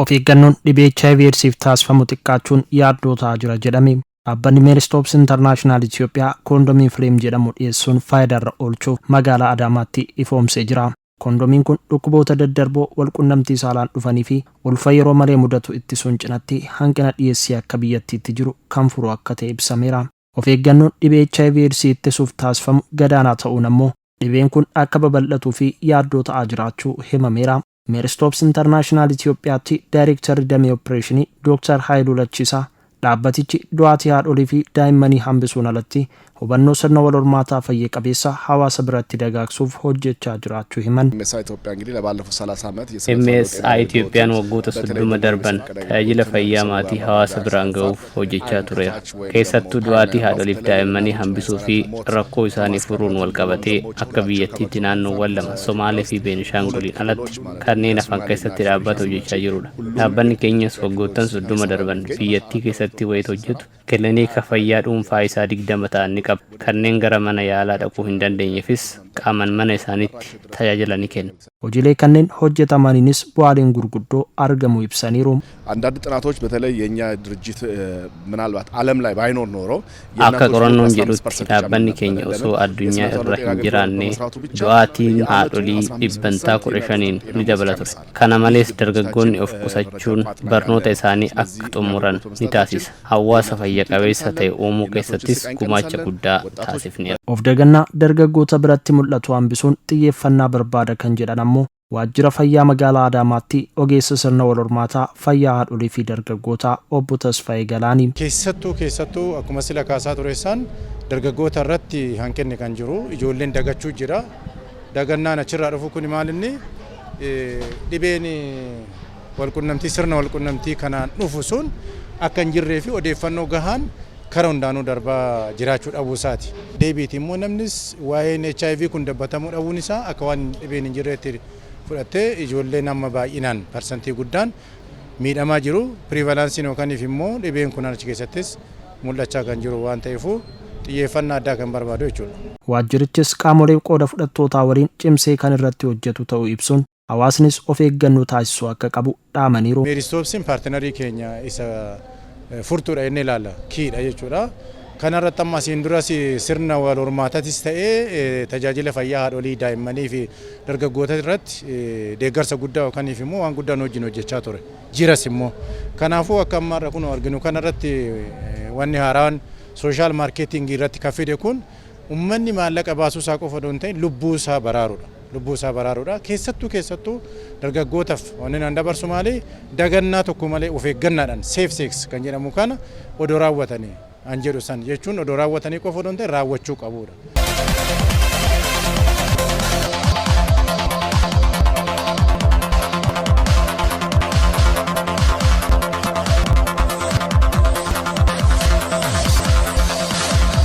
Of eeggannoon dhibee HIV/AIDSiif taasifamu xiqqaachuun yaaddootaa jira jedhame. Dhaabbanni Meeristoopis Intarnaashinaal Itoophiyaa koondomii Fireem jedhamu dhiyeessuun faayidaarra oolchuuf magaalaa Adaamaatti ifoomsee jira. Koondomiin kun dhukkuboota daddarboo walqunnamtii saalaan dhufanii fi ulfa yeroo malee mudatu ittisuun cinatti hanqina dhiyeessii akka biyyattiitti jiru kan furu akka ta'e ibsameera. Of eeggannoon dhibee HIV/AIDSii ittisuuf taasifamu gadaanaa ta'uun ammoo dhibeen kun akka babal'atuu fi yaaddoo ta'aa jiraachuu himameera. Meeristoopis Intarnaashinaal Itoophiyaatti Daayirektarri Damee Opereeshinii Dr. Haayiluu Lachiisaa dhaabbatichi du'aatii haadholii fi daa'immanii hambisuun alatti hubannoo sirna wal hormaataa fayyee qabeessa hawaasa biratti dagaagsuuf hojjechaa jiraachuu himan. MSI Itoophiyaan waggoota 30 darban tajaajila fayyaa maatii hawaasa biraan ga'uuf hojjechaa tureera. Keessattuu du'aatii haadholiif daa'immanii hambisuu fi rakkoo isaanii furuun wal qabatee akka biyyattiitti naannoowwan lama Somaalee fi Beenishaanguliin alatti kanneen hafan keessatti dhaabbata hojjechaa jirudha. Dhaabbanni keenyas waggoottan 30 darban biyyattii keessatti wayita hojjetu kilinika fayyaa dhuunfaa isaa 20 ta'an ni qaba. Kanneen gara mana yaalaa dhaquu hin dandeenyeefis qaaman mana isaaniitti tajaajila ni kenna. Hojiilee kanneen hojjetamaniinis bu'aaleen gurguddoo argamu ibsaniiru. አንዳንድ ጥናቶች በተለይ የኛ ድርጅት ምናልባት ዓለም ላይ ባይኖር ኖሮ akka qorannoon jedhutti dhaabbanni keenya osoo addunyaa irra hin jiraanne du'aatiin haadholii dhibbantaa 15 ni dabala ture. Kana malees dargaggoonni of qusachuun barnoota isaanii akka xumuran ni taasisa. Hawaasa fayya qabeessa ta'e uumuu keessattis gumaacha guddaa taasifneera. Of dagannaa dargaggoota biratti mul'atu hambisuun xiyyeeffannaa barbaada kan jedhan ammoo Waajjira fayyaa magaalaa Adaamaatti ogeessa sirna wal hormaataa fayyaa haadholii fi dargaggootaa obbo Tasfaayee Galaanii. Keessattuu akkuma sila kaasaa tureessaan dargaggoota irratti hanqinni kan jiru ijoolleen dagachuu jira. Dagannaan achirraa dhufu kun maalinni dhibeen walqunnamtii sirna walqunnamtii kanaan dhufu sun akka hin jirree fi odeeffannoo gahaan karaa hundaanuu darbaa jiraachuu dhabuu isaati. Deebiiti immoo namnis waa'een HIV kun dabbatamuu dhabuun isaa akka waan dhibeen hin jirreetti fudhattee ijoolleen amma baay'inaan parsantii guddaan miidhamaa jiru. Pirivalansiin yookaaniif immoo dhibeen kun achi keessattis mul'achaa kan jiru waan ta'eefu xiyyeeffannaa addaa kan barbaadu jechuudha. Waajjirichis qaamolee qooda fudhattootaa waliin cimsee kan irratti hojjetu ta'uu ibsuun hawaasnis of eeggannoo taasisuu akka qabu dhaamaniiru. Meeristoopsiin paartinarii keenya isa furtuudha inni ilaala kiidha jechuudha. Kanarratti amma asiin duras sirna wal hormaataatis ta'ee tajaajila fayyaa haadholii daa'immanii fi dargaggoota irratti deeggarsa guddaa yookaaniif immoo waan guddaan wajjin hojjechaa ture. Jiras immoo kanaafuu akka ammaarra kun arginu kanarratti wanni haaraan sooshaal maarkeetingii irratti kan fide kun uummanni maallaqa baasuu isaa qofa osoo hin ta'in lubbuu isaa baraaruudha. Keessattuu dargaggootaaf wanni naan dabarsu malee dagannaa tokko malee of eeggannaadhaan safe sex kan jedhamu kana odoo raawwatanii an jedhu san jechuun odoo raawwatanii qofa osoo hin ta'in raawwachuu qabudha.